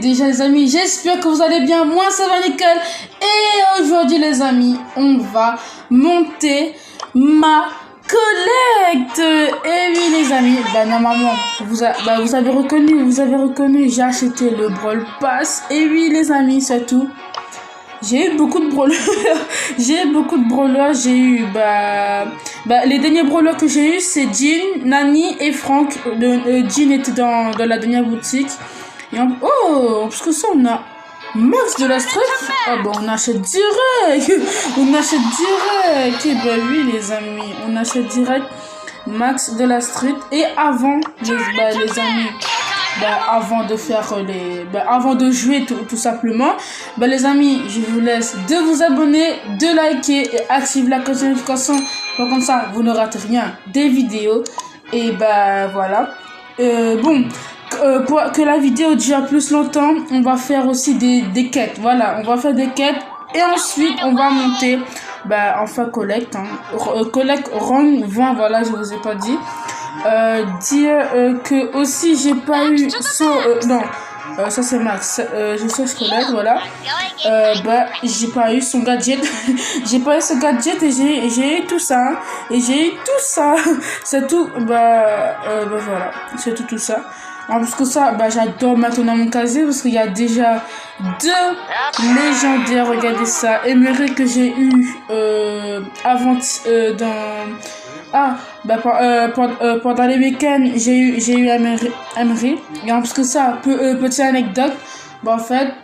déjà les amis, j'espère que vous allez bien, moi ça va nickel. Et aujourd'hui les amis, on va monter ma collecte. Et oui les amis, normalement, vous avez reconnu, j'ai acheté le Brawl Pass. Et oui les amis, c'est tout. J'ai eu beaucoup de brawlers. J'ai eu les derniers brawlers que j'ai eu, c'est Jean, Nani et Franck. Jean était dans la dernière boutique. Et parce que ça on a Max de la Street. Ah on achète direct. Et oui les amis, on achète direct Max de la Street. Et avant les amis, avant de faire avant de jouer tout simplement, les amis, je vous laisse de vous abonner, de liker et activer la cloche de notification, comme ça vous ne ratez rien des vidéos. Et voilà. Pour que la vidéo dure plus longtemps, on va faire aussi des quêtes. Voilà, on va faire des quêtes et ensuite on va monter enfin collecte collecte rang 20. Voilà, je vous ai pas dit. Que aussi j'ai pas eu ça c'est Max, je cherche collecte, voilà. J'ai pas eu son gadget. J'ai pas eu ce gadget et j'ai eu tout ça, c'est tout. Voilà, c'est tout ça. Parce que ça, j'adore maintenant mon casier parce qu'il y a déjà 2 légendaires. Regardez ça, Emery que j'ai eu avant pendant les week-ends, j'ai eu Emery. Et parce que ça, petite anecdote, en fait,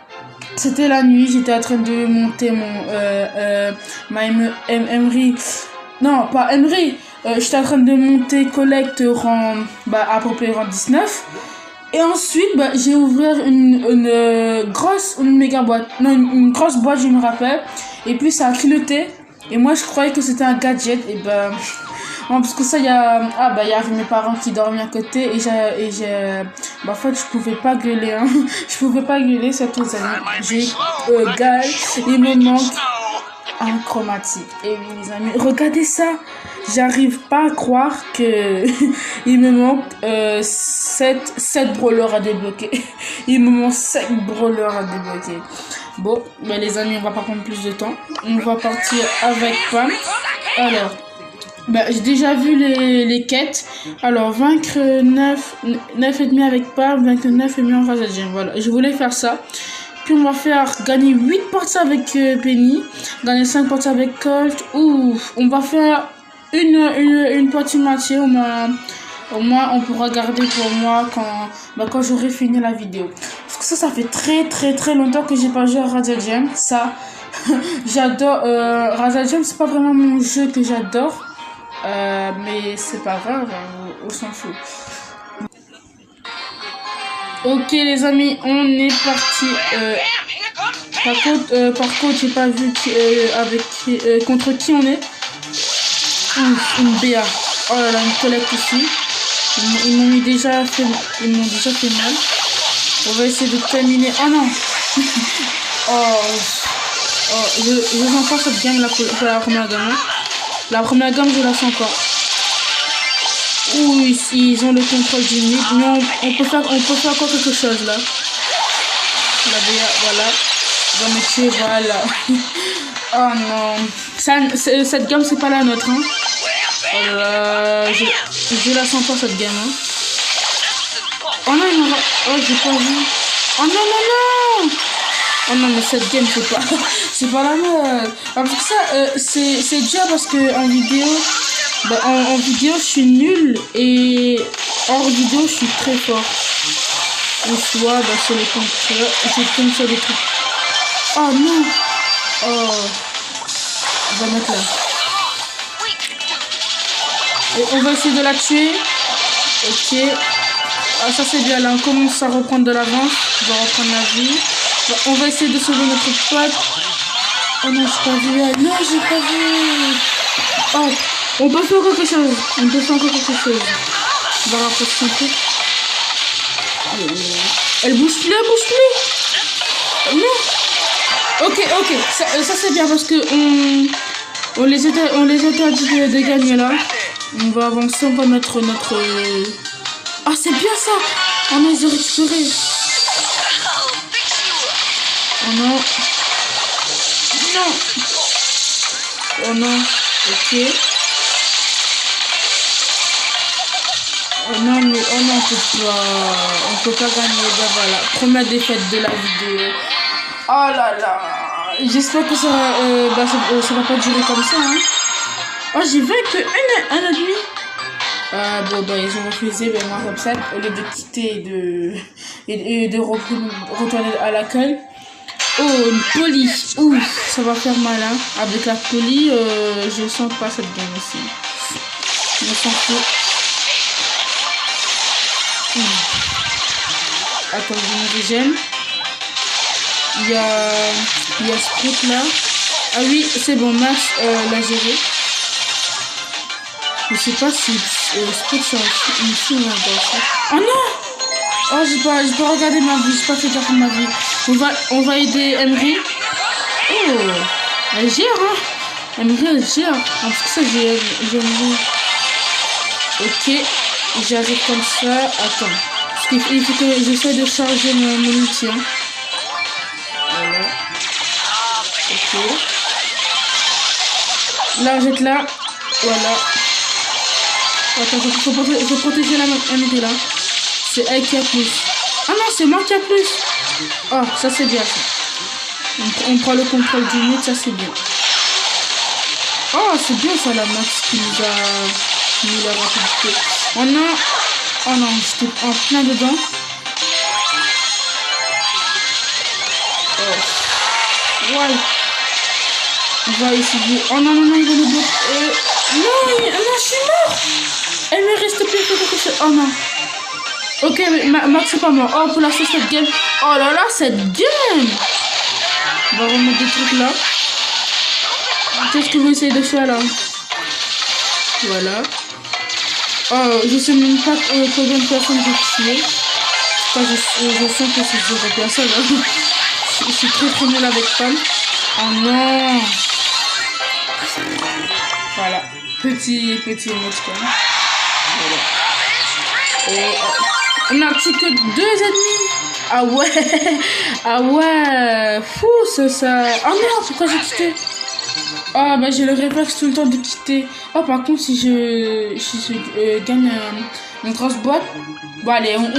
c'était la nuit, j'étais en train de monter ma Emery. Non, pas Emery. J'étais en train de monter collecte rang, à peu près rang 19. Et ensuite, j'ai ouvert une grosse boîte, je me rappelle. Et puis ça a clignoté. Et moi, je croyais que c'était un gadget. Et parce que ça, il y avait mes parents qui dormaient à côté. En fait, je pouvais pas gueuler. Je pouvais pas gueuler, c'est tout. J'ai Gal. Il me manque un chromatique. Et oui, les amis, regardez ça. J'arrive pas à croire que il me manque 7 brawlers à débloquer. Il me manque 5 brawlers à débloquer. Bon, les amis, on va pas prendre plus de temps. On va partir avec Pam. Alors, j'ai déjà vu les quêtes. Alors, vaincre 9 ennemis avec Pam, vaincre 9 ennemis en phase de. Voilà, je voulais faire ça. Puis on va faire gagner 8 parties avec Penny, gagner 5 parties avec Colt. On va faire une partie moitié. Au moins on pourra garder pour moi quand j'aurai fini la vidéo. Parce que ça fait très longtemps que j'ai pas joué à Razzle Gem. Ça, j'adore. Razzle Gem, c'est pas vraiment mon jeu que j'adore. Mais c'est pas grave, on s'en fout. Ok les amis, on est parti. Par contre, j'ai pas vu contre qui on est. Une BA. Oh là là, une collecte ici. Ils m'ont déjà fait mal. On va essayer de terminer. Oh non. Je sens pas cette game là pour la première gamme. La première gamme, je la sens pas. Ils ont le contrôle du mid, mais on peut faire encore quelque chose là. La BA, voilà. On va me tuer, voilà. Oh non. Cette gamme, c'est pas la nôtre, hein. Oh là là, je la sens pas cette gamme, hein. Oh non, j'ai pas vu. Oh non. Oh non, mais cette game, c'est pas la nôtre. Parce que ça, c'est dur parce que en vidéo, en vidéo, je suis nulle et hors vidéo, je suis très fort. Ou soit, sur les contrôleurs, je tombe sur des trucs. Oh non. On va mettre là. Et on va essayer de la tuer. Ok. Ah, ça c'est bien là. On commence à reprendre de l'avance. On va reprendre la vie. On va essayer de sauver notre pote. Oh non, j'ai pas vu. Non, j'ai pas vu. Oh, on peut faire quelque chose. On va rapprocher un peu. Elle bouge plus. Non. Ok. Ça c'est bien parce que on les interdit de gagner là. On va avancer, on va mettre notre. Ah, c'est bien ça. Oh non, ils ont récupéré. Oh non. Non. Oh non. Ok. Oh non, mais oh non, on peut pas gagner. Ben voilà, première défaite de la vidéo. Oh là là. J'espère que ça va pas durer comme ça. Hein. Oh, j'ai vaincu un ennemi. Bon, bah, ils ont refusé, mais moi, comme ça, au lieu de quitter et de retourner à l'accueil. Oh, une poly. Ouf, ça va faire mal, hein. Avec la poly, je sens pas cette game aussi. Je me sens fou. Attends, je me régène. Il y a Sprout là. Ah oui, c'est bon, Max l'a géré. Je sais pas si Sprout c'est une fille ou un garçon. Oh non! Oh, j'ai pas regardé ma vie, j'ai pas fait gaffe de ma vie. On va aider Emery. Oh, elle gère, hein? Emery, elle gère. En tout cas, j'ai Emery. Ok, j'arrive comme ça. Attends. Parce qu'il faut que j'essaie de charger mon outil. Hein. Voilà. Ok. Là, jette là. Voilà. Attends, il faut protéger la MD là. C'est elle qui a plus. Ah non, c'est moi qui a plus. Oh, ça c'est bien ça. On prend le contrôle du mid, ça c'est bien. Oh, c'est bien ça la Max qui nous a mis la rapidité. Oh non. Oh non, j'étais en plein dedans. Oh. Ouais. On va essayer. Oh non, il va nous bloquer. Non, je suis mort. Elle me reste plus que quelque chose. Oh non. Ok, mais Max, c'est pas mort. Oh, pour la cette game. Oh là là, cette game. On va remettre des trucs là. Qu'est-ce que vous essayez de faire là? Voilà. Oh, je sais même pas combien de personnes j'ai tué. Enfin, je sens que c'est 0 personnes. Hein. Je suis très nulle avec Pam. Oh non. Voilà. Petit emoticon. Voilà. Et on a tué que 2 ennemis. Ah ouais. Ah ouais. Fou, c'est ça. Oh non, pourquoi j'ai quitté? Ah bah j'ai le réflexe tout le temps de quitter. Oh par contre si je gagne une grosse boîte. Bon allez on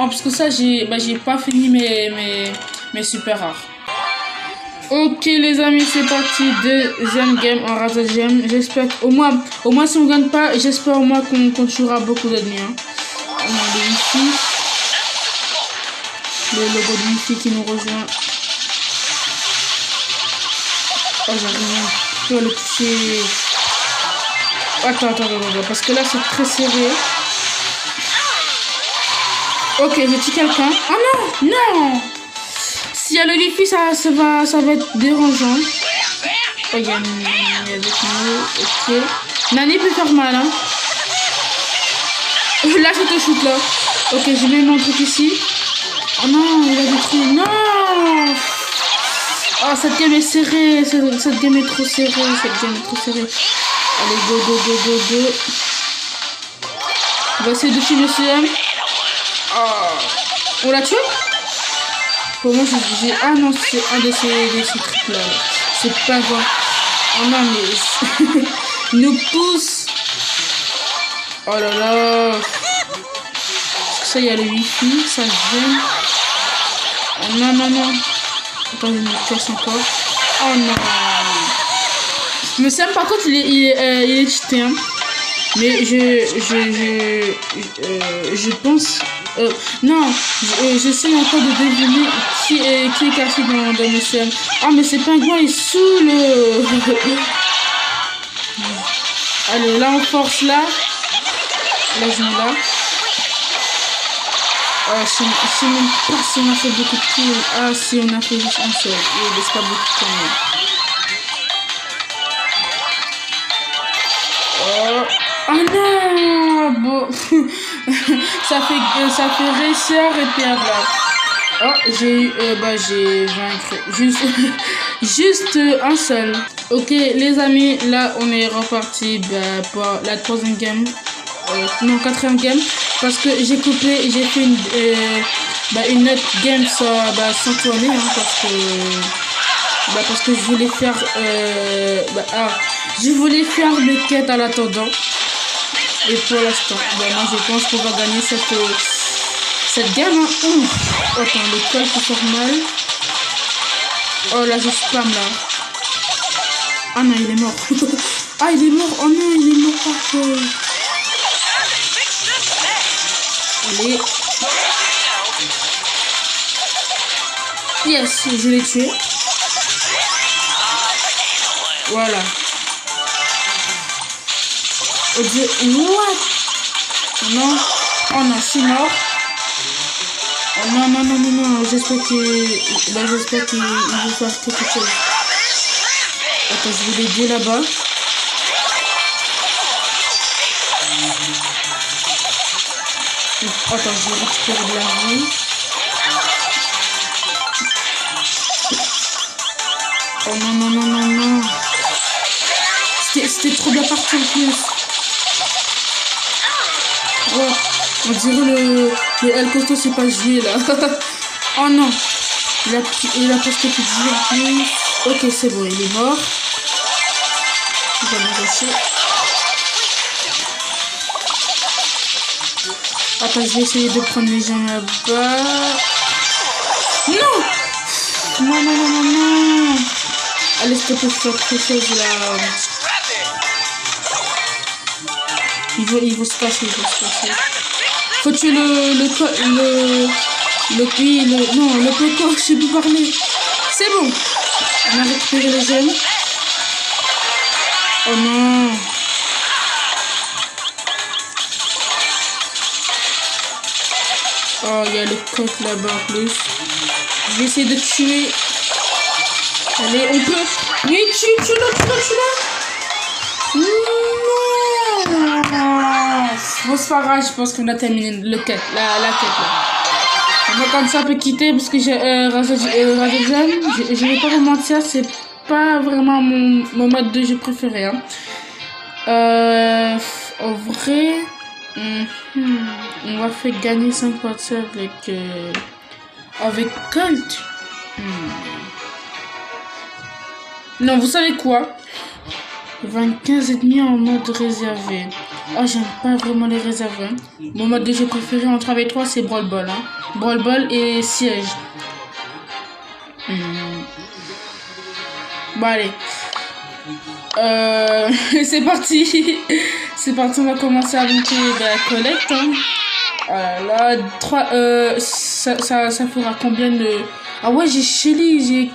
parce que ça j'ai pas fini mes super rares. Ok les amis, c'est parti, deuxième game en race gemme. J'espère qu'au moins si on gagne pas, j'espère au moins qu'on tuera beaucoup d'ennemis. Hein. On a le wifi. Le logo de wifi qui nous rejoint. Oh, j'arrive plus à le toucher. Attends, parce que là c'est très serré. Ok, j'ai tué quelqu'un. Oh non. S'il y a le wifi, ça va être dérangeant. Oh, il y a Nani avec nous. Ok. Nani peut faire mal, hein. Là, je te shoot, là. Ok, j'ai mis mon truc ici. Oh non, il a détruit. Non. Oh, cette game est serrée. Cette game est trop serrée. Allez, go. On va essayer de tuer Monsieur M. Oh. On l'a tué? Pour moi, j'ai... Ah non, c'est un de ces trucs là. C'est pas vrai. Oh non, mais... Il nous pousse. Oh là là. Parce que ça, il y a le wifi. Ça gêne. Oh non. Attends, je me casse encore. Oh non. Mais Sam, par contre, il est cheaté. Hein. Mais je pense... non, j'essaie encore de deviner qui est caché dans le CM. Ah, mais c'est pingouin, il saoule. Allez, là, on force là. Là, je mets là. Je sais même pas si on a fait beaucoup de kills. Ah, si, on a fait juste un seul. Il laisse pas beaucoup de temps. Oh non, bon. ça fait réussir et perdre là. Oh, j'ai vaincu. Juste un seul. Ok les amis, là on est reparti pour la troisième game. Non, quatrième game. Parce que j'ai coupé, j'ai fait une autre game sans tourner, hein, parce que je voulais faire je voulais faire mes quêtes en attendant. Et pour l'instant, moi je pense qu'on va gagner cette game. Hein. Attends, le col qui sort mal. Oh là, je spam là. Ah non, il est mort. Ah, il est mort. Oh non, il est mort partout. Allez. Yes, je l'ai tué. Voilà. Oh Dieu, what? Non. Oh non, je suis mort. Oh non, non, non, non, non. J'espère qu'il veut faire quelque chose. Attends, je vais l'aider là-bas. Attends, je vais récupérer de la vie. Oh non, non, non, non, non. C'était trop bien parti en plus. Ouais, on dirait le El Costo, c'est pas joué là. Oh non. Il a presque plus de vie en plus. Ok, c'est bon, il est mort. Il va me lâcher. Attends, je vais essayer de prendre les gens là-bas. Non! Non, non, non, non, non. Allez, s'il te plaît, faire quelque chose là. Il faut se passer, Faut tuer le coco, je sais plus parler. C'est bon. On a récupéré les gemmes. Oh non. Oh, il y a le coq là-bas en plus. Je vais essayer de tuer. Allez, on peut. Oui, tue-le. Bon, c'est pas grave, je pense qu'on a terminé la quête là. On va comme ça, on peut quitter parce que j'ai Razajan. Je vais pas vous mentir, c'est pas vraiment mon mode de jeu préféré. Hein. En vrai, on va faire gagner 5 parties avec Colt. Non, vous savez quoi? 25 ennemis en mode réservé. Oh, j'aime pas vraiment les réservés. Hein. Mon mode de jeu préféré entre avec 3, c'est Brawl Ball. Hein. Brawl Ball et siège. Bon, allez. C'est parti. C'est parti, on va commencer à monter la collecte. Hein. Voilà, 3, ça fera combien de... Ah ouais, j'ai Shelly, j'ai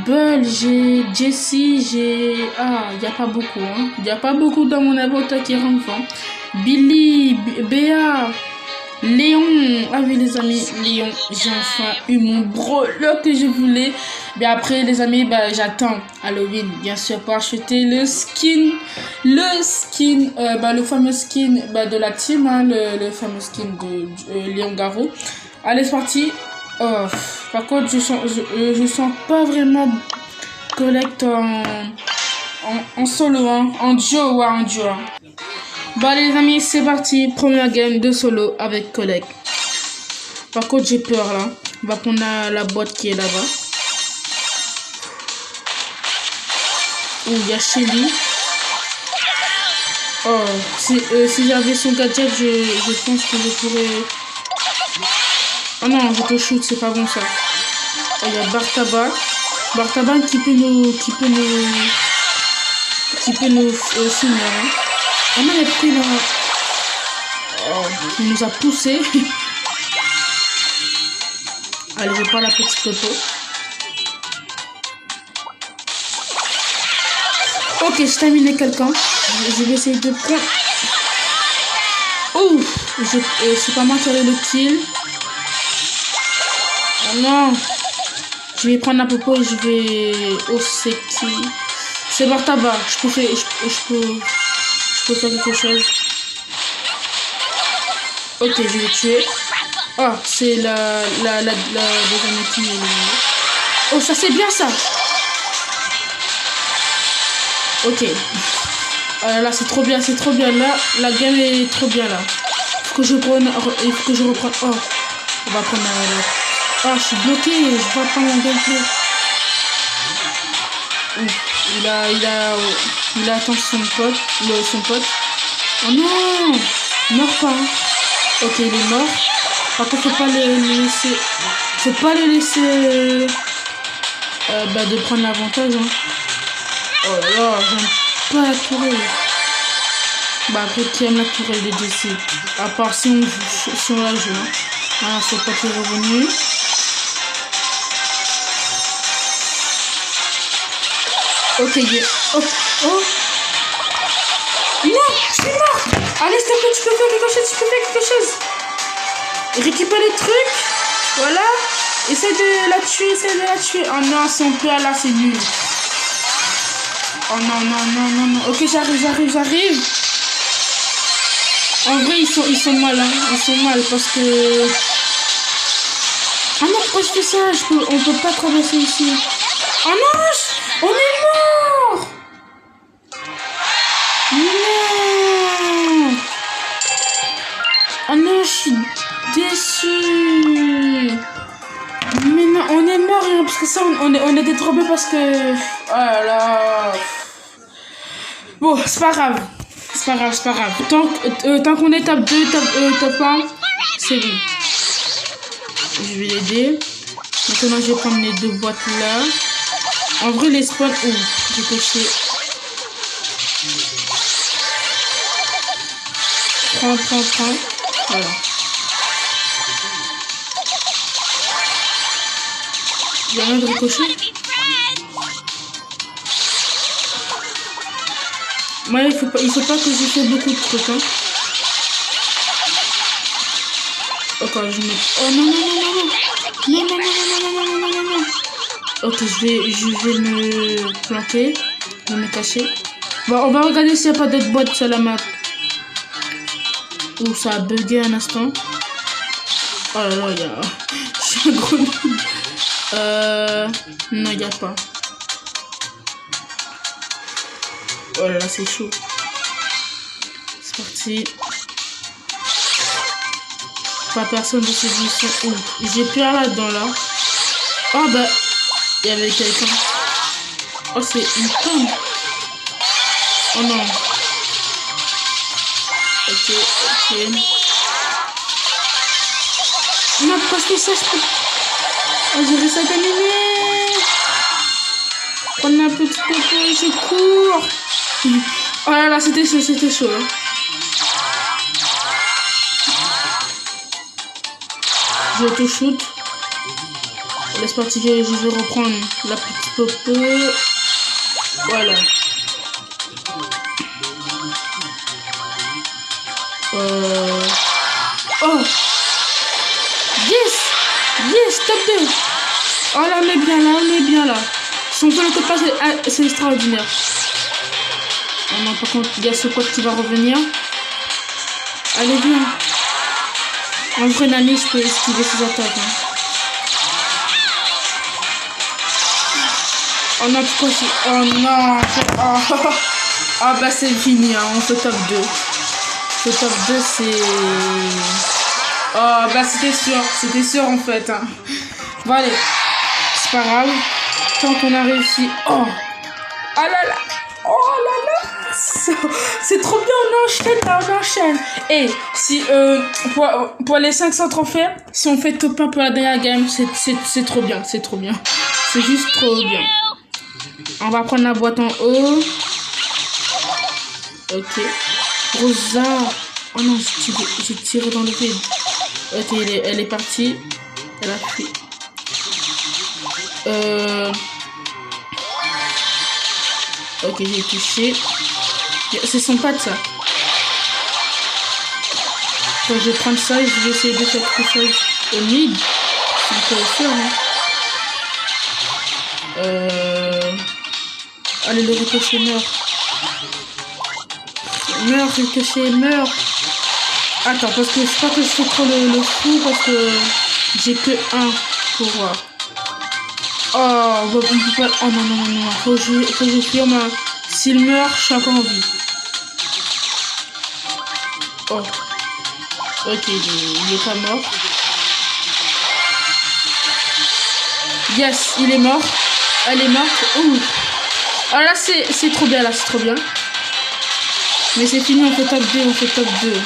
Bull, j'ai Jessie, j'ai... Ah, il n'y a pas beaucoup, hein. Il n'y a pas beaucoup dans mon inventaire qui rentre. Hein. Billy, Béa, Léon. Ah oui, les amis, Léon. J'ai enfin eu mon brawler que je voulais. Mais après, les amis, j'attends Halloween, bien sûr, pour acheter le fameux skin de la team, hein, le fameux skin de Léon Garo. Allez, c'est parti. Oh, par contre, je sens pas vraiment collecte en solo, hein, en duo. Hein. Bon, allez, les amis, c'est parti. Première game de solo avec collègue. Par contre, j'ai peur là. On va prendre la boîte qui est là-bas. Oh, il y a Shelly. Oh, si j'avais son gadget, je pense que je pourrais... Oh non, je te shoot, c'est pas bon ça. Oh, il y a Bartaba. Bartaba qui peut nous finir. Hein. Oh non, mais pourquoi il nous a poussé. Allez, je prends la petite photo. Ok, j'ai terminé quelqu'un. Je vais essayer de prendre... Oh, c'est pas moi qui aurai le kill. Oh non. Je vais prendre la popo et je vais... Oh, c'est qui? C'est Bartaba. Je peux faire quelque chose. Ok, je vais tuer. Oh, c'est la deuxième team. Oh, ça c'est bien ça. Ok. Là, c'est trop bien, Là, la game est trop bien là. Il faut que je reprenne. Oh. On va prendre la... Oh, je suis bloqué, je vois pas mon gameplay. Il attend son pote, son pote. Oh non, meurs pas. Hein. Ok, il est mort. Par contre, faut pas le laisser. Faut pas le laisser de prendre l'avantage. Hein. Oh là là, j'aime pas la tourelle. Bah après, qui aime la tourelle de DC? À part si on la joue. Hein. Ah, c'est pas qui est revenu. Ok, oh, oh. Non, je suis mort. Allez, s'il te plaît, tu peux faire quelque chose. Récupère les trucs. Voilà. Essaye de la tuer, Oh non, si on perd là, c'est nul. Oh non. Ok, j'arrive. En vrai, ils sont mal, hein. Ils sont mal parce que... Ah non, pourquoi je fais ça? On peut pas traverser ici. Oh non, on est mort. Non. Oh non, je suis déçue. Mais non, on est mort, hein, parce que ça, on est détrempé parce que... Oh là là. Bon, c'est pas grave. Tant qu'on est top 2, top 1, c'est bon. Je vais l'aider. Maintenant, je vais prendre les deux boîtes là. En vrai, les spawns... Oh, j'ai touché. Prends. Voilà. Il y a rien de ricochet. Moi, il faut pas que je fasse beaucoup de trucs. Hein. Oh, quand je mets... Oh non. Ok, je vais me planter. Je vais me cacher. Bon, on va regarder s'il n'y a pas d'autres boîtes sur la map. Ouh, ça a bugué un instant. Oh là là, il y a... Je suis un gros noob. Non, il n'y a pas. Oh là là, c'est chaud. C'est parti. Pas personne de ces missions. Oh, j'ai peur là-dedans, là. Oh bah, il y avait quelqu'un. Oh, c'est une pomme. Oh non. Ok. Non, pourquoi je fais ça? Oh, j'ai réussi à gagner. Prendre un petit peu, je cours. Oh là là, c'était chaud. Hein. Je te shoot. Laisse partir, je vais reprendre la petite popo. Voilà. Oh. Yes, top 2. Oh là, on est bien là. Si on fait le top pas, c'est extraordinaire. Oh non, par contre, il y a ce code qui va revenir. Allez, viens. En vrai, Nani, je peux esquiver ses attaques. Hein. Oh non, pourquoi c'est... Oh non. Ah bah c'est fini, hein. On fait top 2. Le top 2, c'est... Oh bah c'était sûr en fait. Hein. Bon allez, c'est pas grave. Tant qu'on a réussi... Oh là là. C'est trop bien, on enchaîne. Et si pour les 500 trophées, si on fait top 1 pour la dernière game, c'est trop bien, c'est juste trop bien. On va prendre la boîte en haut. Ok. Rosa. Oh non, j'ai tiré dans le vide. Ok, elle est partie. Elle a fui. Ok, j'ai touché. C'est son pote, ça. Donc, je vais prendre ça et je vais essayer de faire quelque chose au mid. C'est un peu au fur, hein. Allez, le ricochet meurt. Meurs. Attends, parce que je crois que je fais trop le fou parce que j'ai que un pour voir. Oh, on peut pas... Oh non. Faut que je firme. S'il meurt, je suis encore en vie. Oh. Ok, il est pas mort. Yes, il est mort. Elle est morte. Ouh. Ah là, c'est trop bien, là, c'est trop bien. Mais c'est fini, on fait top 2, on fait top 2.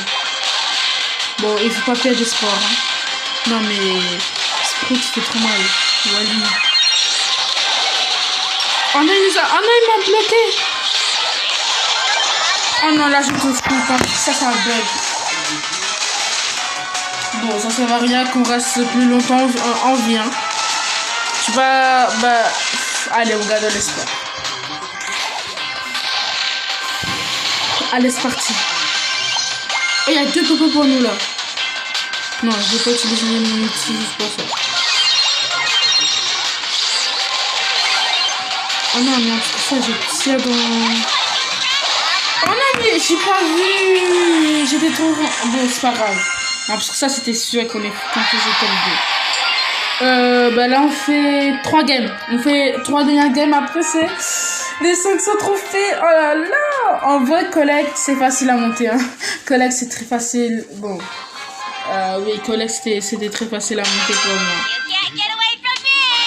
Bon, il faut pas perdre espoir. Hein. Non, mais... Sprout, fait trop mal. Wally. Oh non, il m'a bloqué. Oh non, là, je trouve pas. Ça bug. Bon, ça sert à rien qu'on reste plus longtemps en vie. Hein. Tu vas... Bah... Allez, on garde l'espoir. Allez, c'est parti. Oh, il y a 2 popos pour nous, là. Non, je vais pas utiliser mon outil juste pour ça. Oh non, mais ça, je tire dans... Oh non, mais j'ai pas vu. J'étais trop... Bon, c'est pas grave. Non, parce que ça, c'était sûr qu'on faisait top 2. Bah là, on fait 3 games. On fait 3 dernières games. Après, c'est les 500 trophées. Oh là là. En vrai, collect, c'est facile à monter. Hein. Collect, c'est très facile. Bon. Oui, collect, c'était très facile à monter pour moi.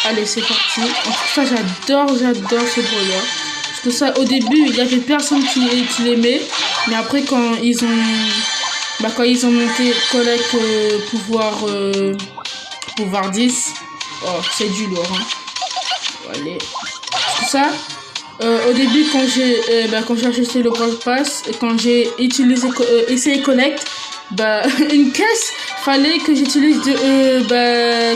Allez, c'est parti. En tout cas, j'adore ce brawler. Parce que ça, au début, il y avait personne qui l'aimait. Mais après, quand ils ont monté collect pouvoir 10, oh, c'est du lourd. Hein. Allez. Tout ça, au début, quand j'ai acheté le Brawl Pass, et quand j'ai essayé collect, une caisse, fallait que j'utilise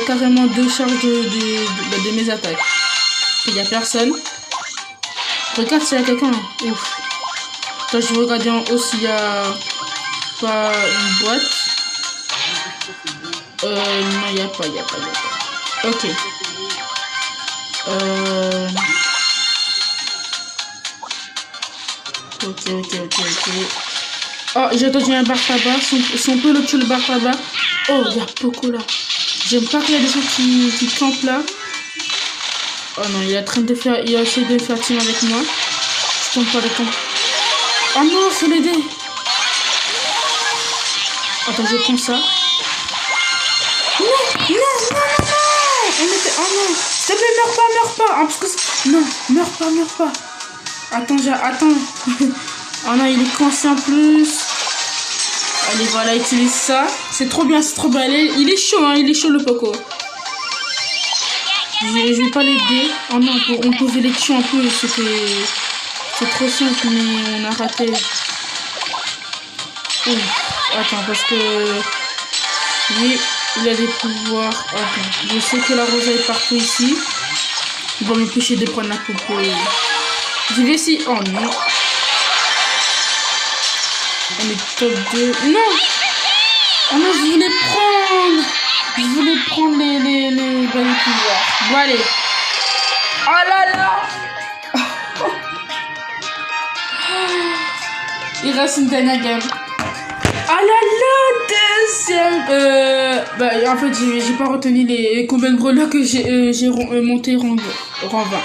carrément 2 charges de mes attaques. Il n'y a personne. Regarde s'il y a quelqu'un. Ouf. Attends, je vais regarder en haut s'il y a pas une boîte. Non, il n'y a pas. Ok. Ok. Oh, j'ai entendu un bar tabac. Si on peut le tuer, le bar tabac. Oh, il y a beaucoup là. J'aime pas qu'il y a des gens qui campent là. Oh non, il a essayé de faire team avec moi. Je tombe pas de temps. Oh non, faut l'aider. Attends, je prends ça. Non. Oh non. S'il te plaît, meurs pas. Ah, parce que non, meurs pas. Attends. Oh non, il est coincé en plus. Allez, voilà, utilise ça. C'est trop bien. Il est chaud, hein, le Poco. Je vais pas l'aider. Oh non, on pouvait les tuer un peu. C'est trop simple, mais on a raté. Ouh. Attends, parce que... Oui, il a des pouvoirs. Attends, je sais que la rose est partout ici. Il va m'empêcher de prendre la Poco. Je vais essayer... Oh non. On est top 2. Non. Oh non, je voulais prendre les pouvoirs. Bon, allez. Oh là là. Il reste une dernière game. Ah là là, deuxième. En fait, j'ai pas retenu combien de brawlers que j'ai monté rang 20.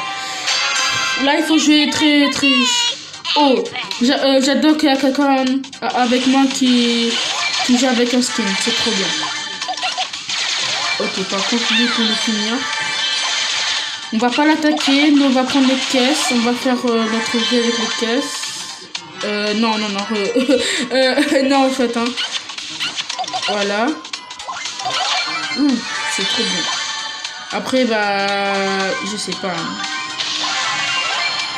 Là, il faut jouer très très... Oh, j'adore qu'il y a quelqu'un avec moi qui joue avec un skin. C'est trop bien. Ok, par contre, lui, pour le finir. On va pas l'attaquer, mais on va prendre les caisses. On va faire notre vie avec les caisses. Non. Non, en fait, hein. Voilà. C'est trop bien. Après, je sais pas. Hein.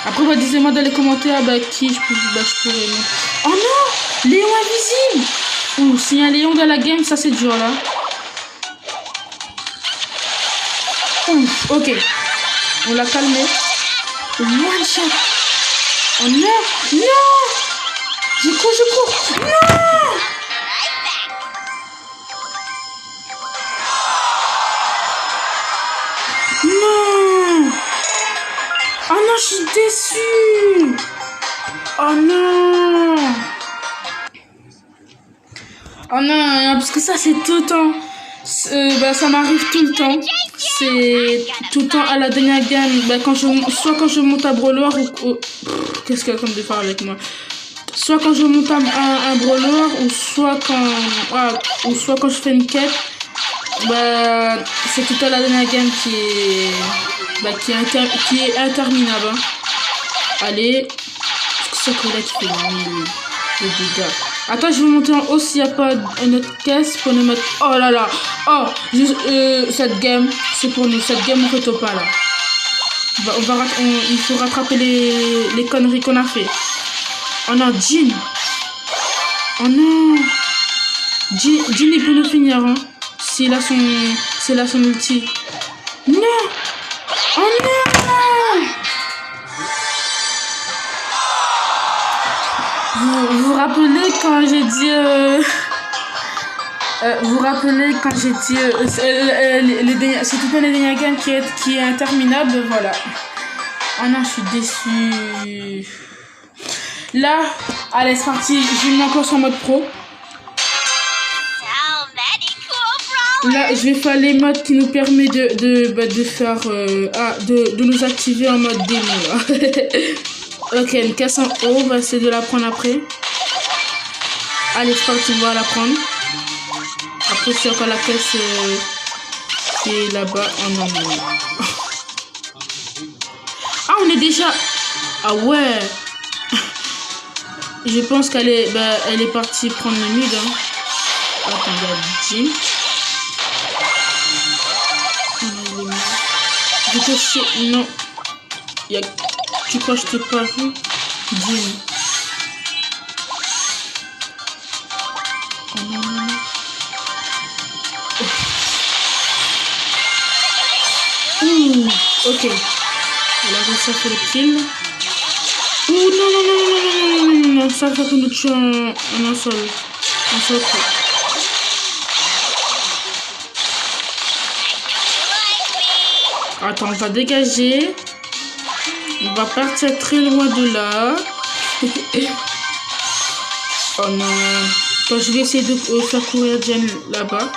Après, dites-moi dans les commentaires qui je pourrais mettre. Oh non, Léon invisible. Ouh, s'il y a un Léon dans la game, ça c'est dur là. Ouf, ok. On l'a calmé. One shot. Oh non, je cours. Non. Oh non, je suis déçue. Oh non. Parce que ça c'est tout le temps. Ça m'arrive tout le temps. C'est tout le temps à la dernière game. Soit quand je monte à brawler ou qu'est-ce qu'elle est en train de faire avec moi? Soit quand je monte un brawler ou soit quand je fais une quête. Bah, c'est tout à la dernière game qui est, qui est interminable. Hein. Allez, c'est quoi là qui fait les dégâts. Attends, je vais monter en haut s'il n'y a pas une autre caisse pour nous mettre. Oh là là, oh, cette game, c'est pour nous. Cette game, on fait au pas là. Il faut rattraper les conneries qu'on a fait. Oh non, Jean. Oh non. Jean, il peut nous finir, hein. C'est là son ulti. Non. Oh non. Vous vous rappelez quand j'ai dit... vous rappelez quand j'ai dit... c'est tout un les dernières games qui est interminable, voilà. Oh non, je suis déçue. Là, allez, c'est parti. Je vais encore sur mode pro. Là, je vais faire les modes qui nous permettent de faire... de nous activer en mode démo, là. Ok, une caisse en haut, on va essayer de la prendre après. Allez, c'est parti, on va la prendre. Après, c'est encore la caisse qui est là-bas. Oh non, non. Ah, on est déjà... Ah ouais. Je pense qu'elle est, elle est partie prendre le mid. Hein. Attends, il y a Jim. Je te sais... Non. Il y a... Tu crois que je t'ai pas vu? Jim. Oh non, non, non. Ouh, ok. Elle a réussi à faire le kill. Ouh, non, non, non, non, non, non, non, non, ça peut nous tuer en un seul. Un seul coup. Attends, on va dégager. On va partir très loin de là. Oh non. Attends, je vais essayer de faire courir Jen là-bas.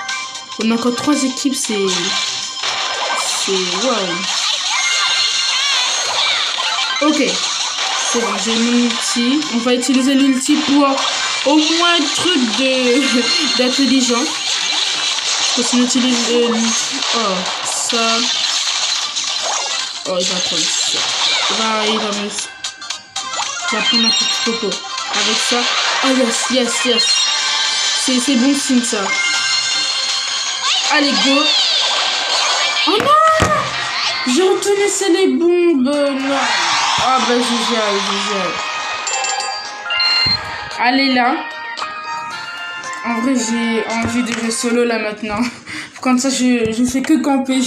On a encore 3 équipes, c'est... Waouh. Ok. C'est bon, j'ai mon ulti. On va utiliser l'ulti pour au moins un truc d'intelligent. Parce qu'on utilise l'ulti. Oh, ça. Oh, il va prendre ça. Il va prendre un petit coco. Avec ça. Oh, yes, yes, yes. C'est bon signe, ça. Allez, go. Oh non! J'ai retenu, c'est les bombes. Non. Ah, bah, GG. Allez, là. En vrai, j'ai envie de jouer solo, là, maintenant. Comme ça, je fais que camper.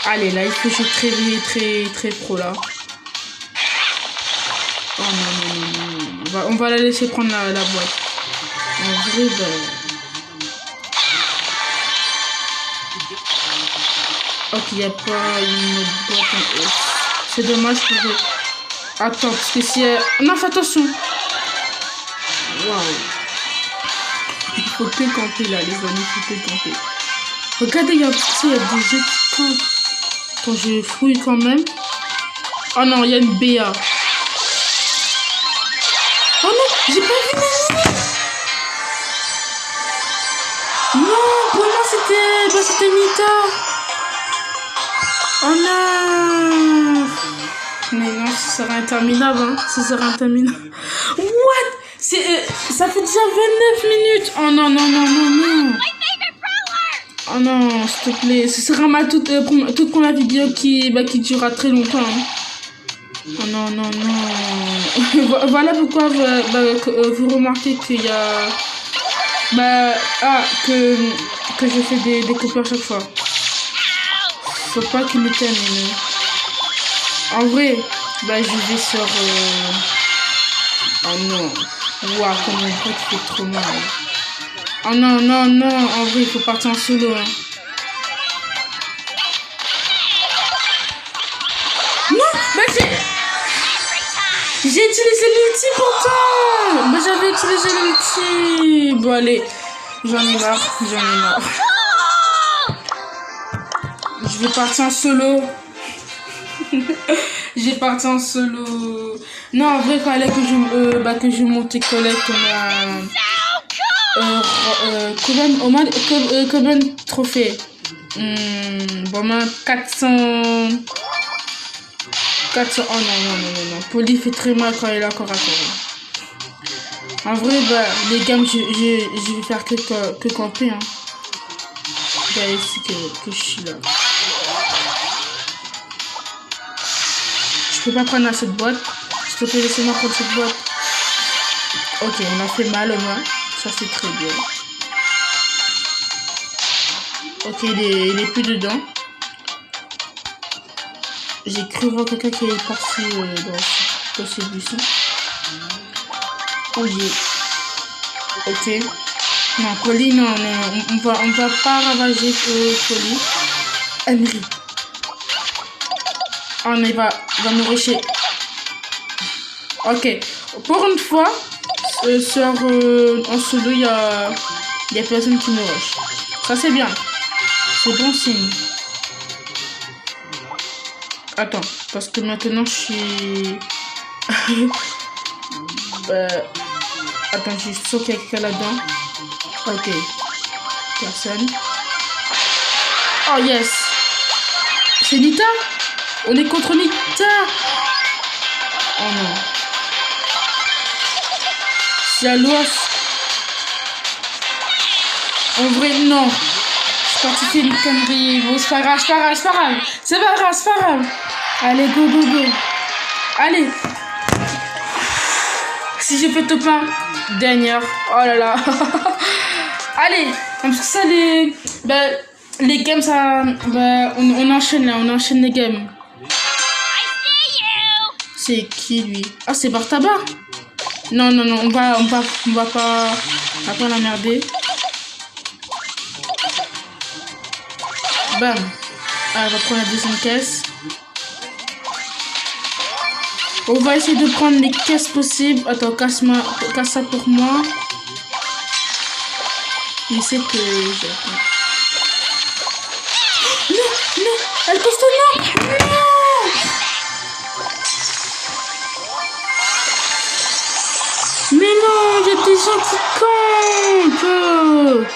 Allez, là, il faut que je très pro, là. Oh non. On va la laisser prendre la boîte. En vrai, Ok, il n'y a pas une autre boîte en haut. C'est dommage pour eux. Attends, parce que si... Non, fais attention. Waouh. Il faut que camper, là, les amis. Il faut que camper. Regardez, il y a des jeux qui campent. Attends, je fouille quand même. Oh non, il y a une BA. Oh non, j'ai pas vu Nani. Non, pour moi c'était Nita. Oh non. Mais non, ce sera interminable, hein. What? Ça fait déjà 29 minutes. Oh non. Oh non, s'il te plaît. Ce sera ma toute première vidéo qui durera très longtemps. Hein. Oh non. Voilà pourquoi vous remarquez qu'il y a... que je fais des coupures à chaque fois. Faut pas qu'il me termine. En vrai, je vais sur... Oh non. Waouh, comme mon pote fait trop mal. Oh non. En vrai, il faut partir en solo. Hein. Non, j'ai utilisé l'ulti pourtant. J'avais utilisé l'ulti. Bon, allez. J'en ai marre. Je vais partir en solo. J'ai parti en solo. Non, en vrai, fallait que je monte et collecte. On a combien de trophées? Bon, on a 400. 400. Oh non. Polly fait très mal quand il est encore à courir. En vrai, bah, les gammes, je vais faire que camper. Hein. C'est ici que je suis là. Je peux pas prendre cette boîte. S'il te plaît, laissez-moi prendre cette boîte. Ok, on a fait mal au moins. Ça, c'est très bien. Ok, il est plus dedans. J'ai cru voir quelqu'un qui est parti dans ce buisson. Oh yeah. Ok. Non, Polly, non. On va pas ravager Polly. Emery. Oh, il va nous rusher. Ok. Pour une fois, en solo, il y a personne qui me rush. Ça, c'est bien. C'est bon signe. Attends, parce que maintenant, je suis... Attends, je suis sûr qu'il y a quelqu'un là-dedans. Ok. Personne. Oh, yes. C'est Nita? On est contre Nita. Oh non. C'est à l'ouest. En vrai, non. Je suis parti faire une connerie. Bon, c'est pas grave. C'est pas grave. Allez, go. Allez. Si j'ai fait top 1, dernière. Oh là là. Allez. Comme ça, les games, ça... on enchaîne là. On enchaîne les games. C'est qui, lui? Ah, c'est Bartaba. Non. On va pas la merder. Bam. Ah, on va prendre la deuxième caisse. On va essayer de prendre les caisses possibles. Attends, casse ça pour moi. Il sait que... Non, elle poste non. Mais non, il y a des gens qui campent.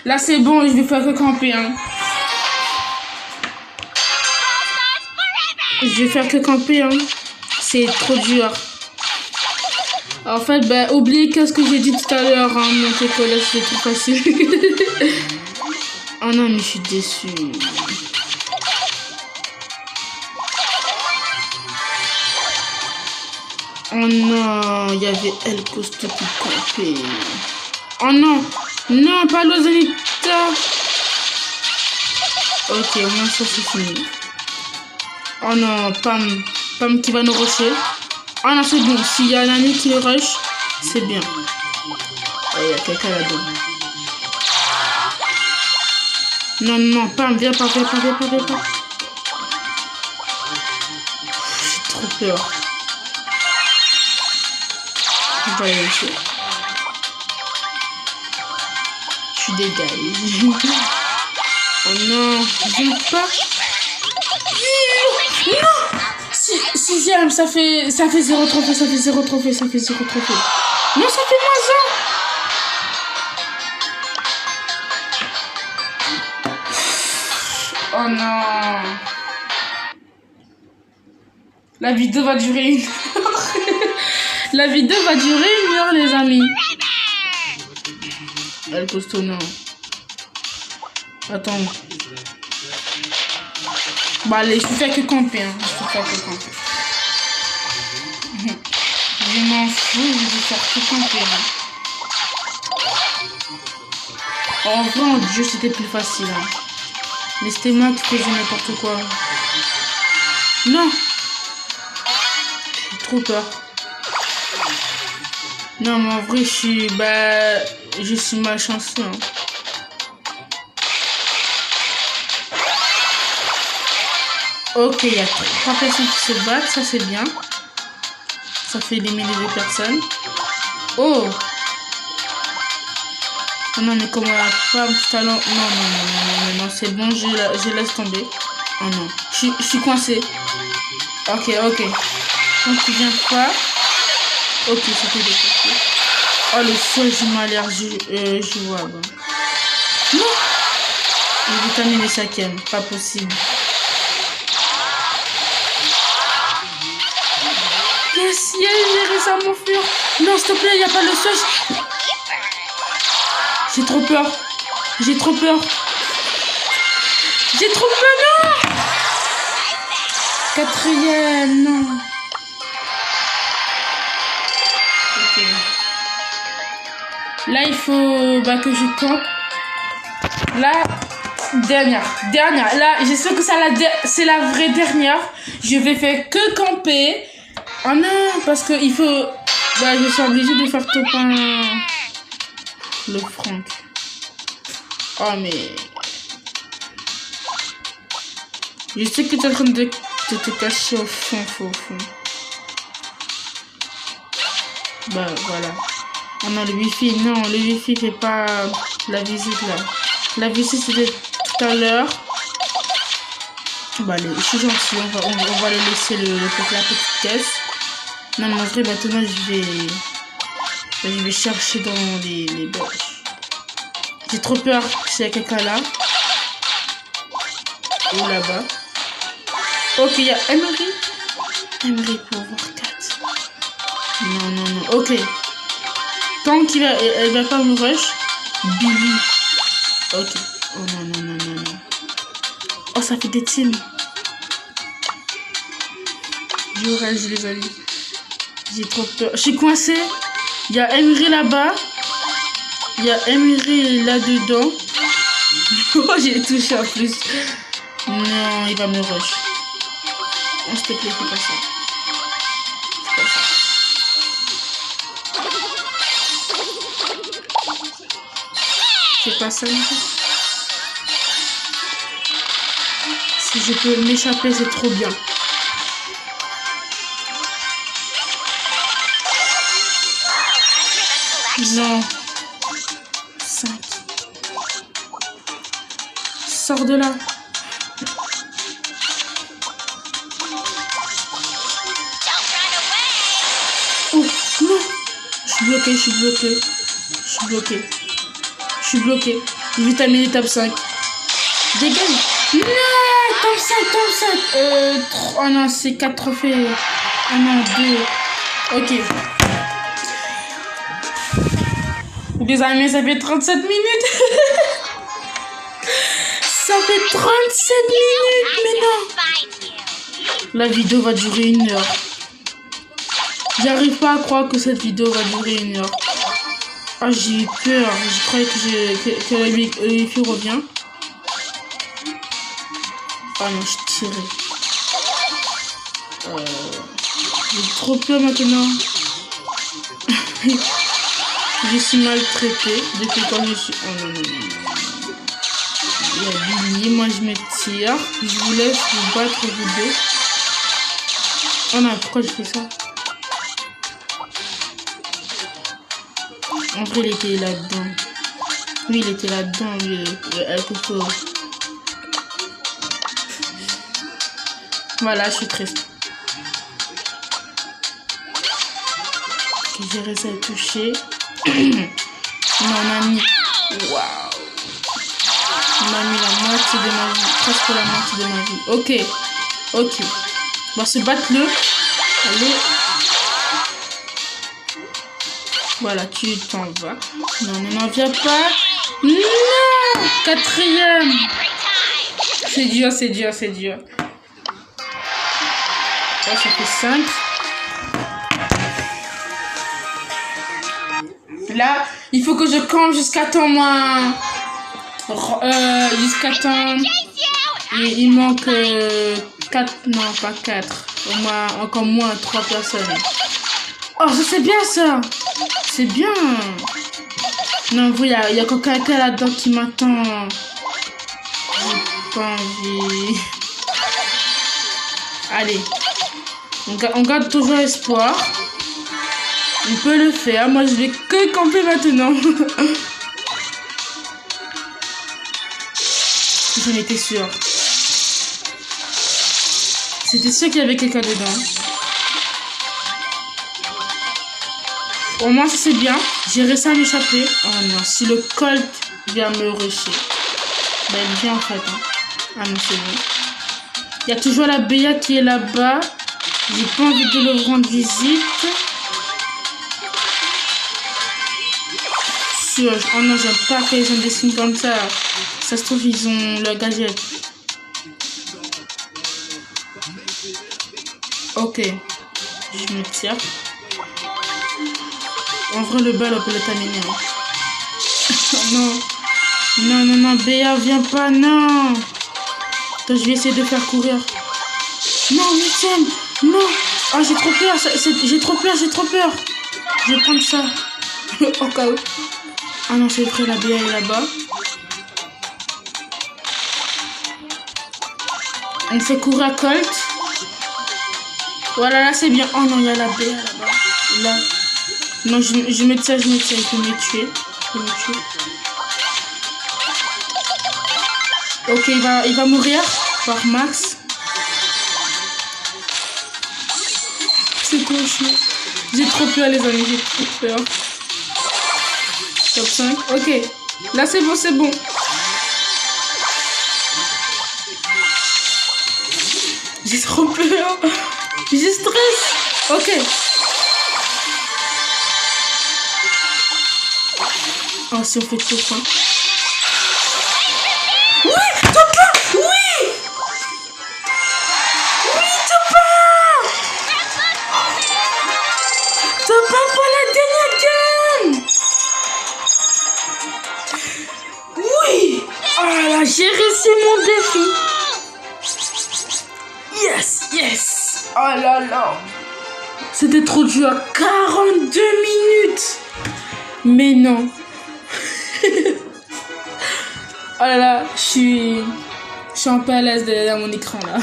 Là, c'est bon, je vais faire que camper. Hein. Je vais faire que camper. Hein. C'est trop dur. En fait, oubliez qu'est-ce que j'ai dit tout à l'heure. Hein. Monter collège, c'est trop facile. Oh non, mais je suis déçue. Oh non, il y avait El Costo qui campait. Oh non, pas l'Ozanita. Ok, au moins ça c'est fini. Oh non, Pam qui va nous rusher. Oh non, c'est bon, s'il y a un ami qui le rush, c'est bien. Oh, il y a quelqu'un là-dedans. Non, Pam, viens pas. J'ai trop peur. Je suis dégagée. Oh non, viens pas. Non. Sixième, ça fait 0 trophée, ça fait 0 trophée. Non, ça fait -1. Oh non. La vidéo va durer 1 heure. La vidéo va durer 1 heure, les amis. El Costo, non. Attends. Bah allez, je peux faire que camper. Hein. Je m'en fous, je vais faire que camper. Hein. En vrai, en jeu, c'était plus facile. Hein. Mais c'était moi qui faisais n'importe quoi. Non. J'ai trop peur. Non, mais en vrai, je suis malchanceux. Hein. Ok, il y a 3 personnes qui se battent, ça c'est bien. Ça fait éliminer 2 personnes. Oh! Non, mais comme on a pas tout à l'heure... Non, c'est bon, je laisse tomber. Oh non, je suis coincée. Ok. Donc tu viens pas. Ok, c'était découpé. Oh, le siège m'a l'air jouable. Non. Les vitamines et Saken, pas possible. Yes, j'ai réussi à m'enfuir. Non, s'il te plaît, il n'y a pas le siège. J'ai trop peur, non. Quatrième, non. Ok. Là, il faut que je campe. Là, dernière. Là, je sais que c'est la vraie dernière. Je vais faire que camper. Oh non, parce que il faut... je suis obligée de faire top 1. Le Franck. Oh, mais... Je sais que tu es en train de te cacher au fond. Voilà. Oh non, le wifi, non, le wifi fait pas la visite là. La visite c'était tout à l'heure. Je suis gentil, on va le laisser la petite caisse. Non, mais en vrai, maintenant je vais chercher dans les boîtes. J'ai trop peur s'il y a quelqu'un là. Ou là-bas. Ok, il y a Emery pour voir 4. Non. Ok. Tant elle va pas me rush. Billy. Ok. Oh non. Oh, ça fait des teams. Je rage, les amis. J'ai trop peur. Je suis coincée. Il y a Emery là-bas. Il y a Emery là-dedans. Oh, j'ai touché en plus. Non, il va me rush. Oh, s'il te plaît, fais pas ça. C'est pas ça. Si je peux m'échapper, c'est trop bien. Non. 5. Sors de là. Oh, non. Je suis bloqué. Vitamine étape 5. Dégage. Non, top 5. Oh non, c'est 4 trophées. Ah non, 2. Ok. Les amis, ça fait 37 minutes. Ça fait 37 minutes, mais non. La vidéo va durer 1 heure. J'arrive pas à croire que cette vidéo va durer 1 heure. Ah, j'ai eu peur. Je croyais que le wifi revient. Ah non, je tirais. J'ai trop peur maintenant. Je suis maltraitée depuis quand je suis... Oh non. Il y a Billy, moi je me tire. Je vous laisse vous battre vous deux. Oh non, pourquoi je fais ça? En vrai, il était là-dedans. Oui, il était là-dedans, le couteau. Voilà, je suis triste. J'ai réussi à toucher. On a mis... Waouh. On a mis la moitié de ma vie. Presque la moitié de ma vie. Ok. On va se battre le... Allez. Voilà, tu t'en vas. Non, viens pas. Non. 4e. C'est dur. Oh, ça fait 5. Là, il faut que je campe jusqu'à temps moins... jusqu'à temps... Il manque 4... Non, pas 4. Au moins, encore moins 3 personnes. Oh, ça c'est bien ça. C'est bien. Non, vous, il y a quelqu'un là-dedans qui m'attend. J'ai pas envie. Allez. On garde toujours espoir. On peut le faire. Moi, je vais que camper maintenant. J'en étais sûre. C'était sûr qu'il y avait quelqu'un dedans. Au moins, c'est bien. J'ai réussi à m'échapper. Oh non, si le Colt vient me rusher. Ben, il vient en fait. Hein. Ah non, c'est bon. Il y a toujours la Béa qui est là-bas. J'ai pas envie de leur rendre visite. Oh non, j'aime pas qu'ils ont des skins comme ça. Ça se trouve, ils ont leur gadget. Ok. Je me tire. En vrai, le bal, on peut le terminer. Hein. Non. Non, non, non, Béa, viens pas, non. Attends, je vais essayer de faire courir. Non, Mitienne, non. Oh, j'ai trop peur, j'ai trop peur, j'ai trop peur. Je vais prendre ça. Au cas où. Ah non, c'est vrai, la Béa est là-bas. On fait courir à Colt. Voilà, là, c'est bien. Oh non, il y a la Béa là-bas. Là. Non, je me tire, il peut me tuer. Ok, il va mourir par Max. C'est trop chiant. J'ai trop peur, les amis, j'ai trop peur. Top 5. Ok, là c'est bon, c'est bon. J'ai trop peur. J'ai stress. Ok. Oh, si on fait tout ça. Oui, Topin. Oui. Oui, Topin. Topin pour la dernière game. Oui. Oh là, j'ai réussi mon défi. Yes, yes. Oh là là. C'était trop dur. 42 minutes. Mais non. Oh là là, je suis un peu à l'aise derrière mon écran là.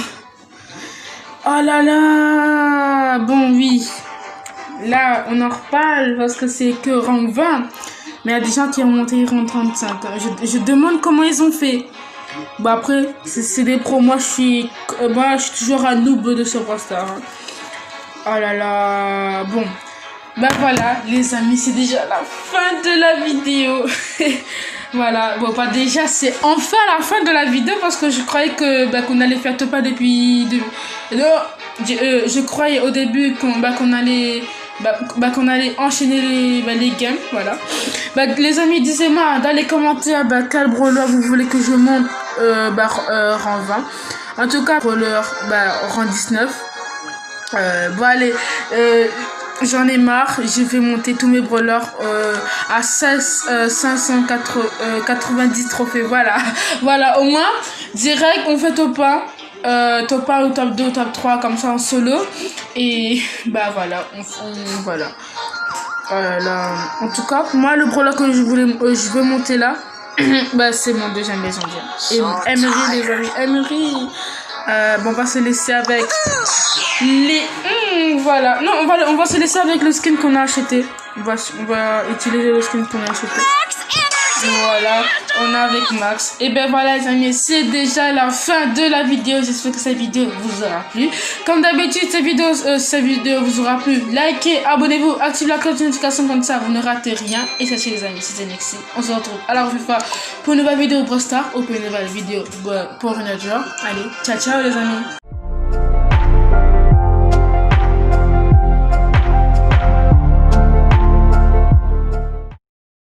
Oh là là. Bon, oui. Là, on en reparle parce que c'est que rang 20. Mais il y a des gens qui ont monté rang 35. Je demande comment ils ont fait. Bon, après, c'est des pros. Moi, je suis toujours un noob de ce Brawl-Stars. Hein. Oh là là. Bon. Ben voilà, les amis, c'est déjà la fin de la vidéo. Voilà, bon, pas déjà, c'est enfin la fin de la vidéo parce que je croyais que qu'on allait faire Topa depuis... je croyais au début qu'on allait enchaîner les games, voilà. Les amis, dites-moi dans les commentaires quel brawler vous voulez que je monte rang 20. En tout cas, brawler rang 19. Bon, allez, j'en ai marre, je vais monter tous mes brawlers à 590 trophées, voilà. Voilà, au moins, direct, on fait Topa au top 2, au top 3, comme ça en solo. Et voilà, voilà. Voilà. En tout cas, moi, le brawler que je veux monter là, c'est mon deuxième légendaire. Et Emery, les amis, Emery. Bon, on va se laisser avec les... voilà. Non, on va se laisser avec le skin qu'on a acheté. On va utiliser le skin qu'on a acheté. Voilà, on est avec Max. Et voilà les amis, c'est déjà la fin de la vidéo. J'espère que cette vidéo vous aura plu. Comme d'habitude, cette vidéo vous aura plu. Likez, abonnez-vous, activez la cloche de notification comme ça, vous ne ratez rien. Et sachez les amis, c'était Nexi. On se retrouve à la prochaine fois pour une nouvelle vidéo Brawl Stars ou pour une nouvelle vidéo pour une autre genre. Allez, ciao ciao les amis.